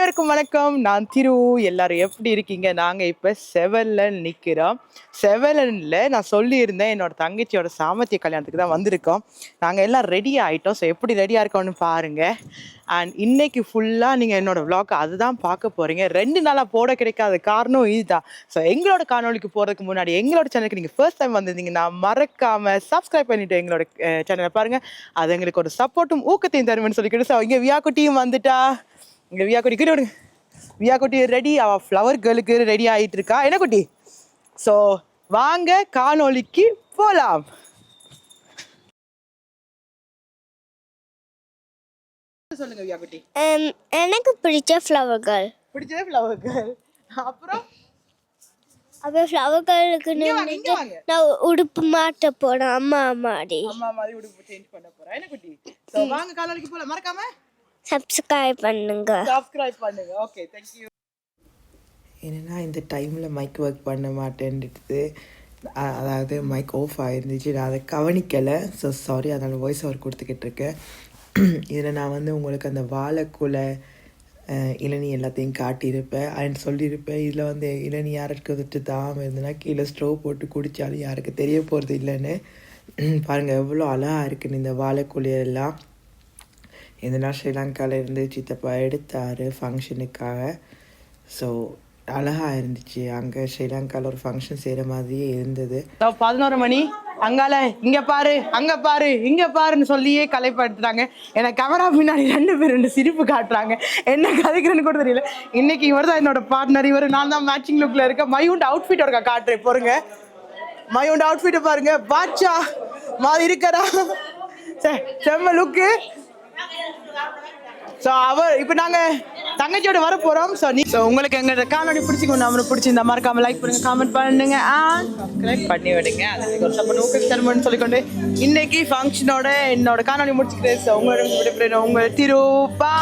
அனைவருக்கும் வணக்கம். நான் திரு. எல்லாரும் எப்படி இருக்கீங்க? நாங்க இப்ப செவன்ல நிக்கிறோம். செவன்ல நான் சொல்லியிருந்தேன் என்னோட தங்கச்சியோட சாமர்த்திய கல்யாணத்துக்கு தான் வந்திருக்கோம். நாங்க எல்லாம் ரெடி ஆயிட்டோம். ஸோ எப்படி ரெடியா இருக்கோம்னு பாருங்க. அண்ட் இன்னைக்கு ஃபுல்லா நீங்க என்னோட விளாக் அதுதான் பார்க்க போறீங்க. 2 நாளா போட கிடைக்காத காரணம் இதுதான். ஸோ எங்களோட காணொலிக்கு போறதுக்கு முன்னாடி எங்களோட சேனலுக்கு நீங்க ஃபர்ஸ்ட் டைம் வந்திருந்தீங்கன்னா மறக்காம சப்ஸ்கிரைப் பண்ணிட்டு எங்களோட சேனலை பாருங்க. அது எங்களுக்கு ஒரு சப்போர்ட்டும் ஊக்கத்தையும் தருமென்னு சொல்லிக்கிட்டு ஸோ இங்க வியா குட்டியும் வந்துட்டா. இங்க வியா குட்டி விடுங்க. வியா குட்டி ரெடி. அவ ஃப்ளவர் கேர்ளுக்கு ரெடி ஆயிட்டு இருக்கா. என்ன குட்டி? ஸோ வாங்க காணொலிக்கு போலாம். சொல்லுங்க வியா குட்டி. எனக்கு பிடிச்ச ஃப்ளவர் கேர்ள். பிடிச்சதே ஃப்ளவர் கேர்ள். அப்புறம் அப்போ ஃப்ளவர் கேர்ளுக்கு நான் உடுப்பு மாட்ட போறேன். அம்மா மாதிரி உடுப்பு சேஞ்ச் பண்ண போறேன். என்ன குட்டி? ஸோ வாங்க காணொலிக்கு போலாம். மறக்காம சப்ஸ்கிரைப் பண்ணுங்க. Okay, thank you. என்னன்னா இந்த டைமில் மைக் ஒர்க் பண்ண மாட்டேன்ட்டு, அதாவது மைக் ஆஃப் ஆயிருந்துச்சு. நான் அதை கவனிக்கலை. ஸோ சாரி, அதனால் வாய்ஸ் ஓவர் கொடுத்துக்கிட்டு இருக்கேன். இதில் நான் வந்து உங்களுக்கு அந்த வாழைக்குலை இளநீ எல்லாத்தையும் காட்டியிருப்பேன் அண்ட் சொல்லியிருப்பேன். இதில் வந்து இளநீ யாருக்கு வந்துட்டு தாம இருந்ததுன்னா கீழே ஸ்ட்ரோ போட்டு குடித்தாலும் யாருக்கு தெரிய போகிறது இல்லைன்னு. பாருங்கள் எவ்வளோ அழகாக இருக்குன்னு இந்த வாழைக்குலையெல்லாம். இதெல்லாம் ஸ்ரீலங்காவில் இருந்து சித்தப்பா எடுத்தார் ஃபங்க்ஷனுக்காக. ஸோ அழகாக இருந்துச்சு. அங்கே ஸ்ரீலங்காவில் ஒரு ஃபங்க்ஷன் செய்கிற மாதிரியே இருந்தது. 11 மணி அங்கால இங்கே பாரு, அங்கே பாரு, இங்கே பாருன்னு சொல்லியே கலைப்படுத்துறாங்க. எனக்கு கேமரா முன்னாடி 2 பேர் 2 சிரிப்பு காட்டுறாங்க. என்ன கதைக்கிறேன்னு கூட தெரியல. இன்னைக்கு இவர் தான் என்னோட பார்ட்னர். இவர் நான் தான் மேட்சிங் லுக்கில் இருக்கேன். மையூண்ட் அவுட்ஃபிட் இருக்கா காட்டுறேன் பாருங்க. மையூண்ட் அவுட்ஃபிட்டை பாருங்க. பாட்சா மாதிரி இருக்கிறா. செம்ம லுக்கு. ஸோ இப்போ நாங்கள் தங்கச்சியோட வர போகிறோம். ஸோ உங்களுக்கு எங்களோட காணொலி பிடிச்சிக்கணும். நம்மளுக்கு பிடிச்சிருந்தா மறக்காம லைக் பண்ணுங்க, காமெண்ட் பண்ணுங்க, சப்ஸ்கிரைப் பண்ணி விடுங்க. அதுக்கு ஒரு சப்போர்ட் ஊக்கம் தருமன்னு சொல்லிக்கொண்டு இன்னைக்கு ஃபங்க்ஷனோட என்னோட காணொலி முடிச்சுக்கிறேன். ஸோ உங்களோட உங்கள் திரு. பா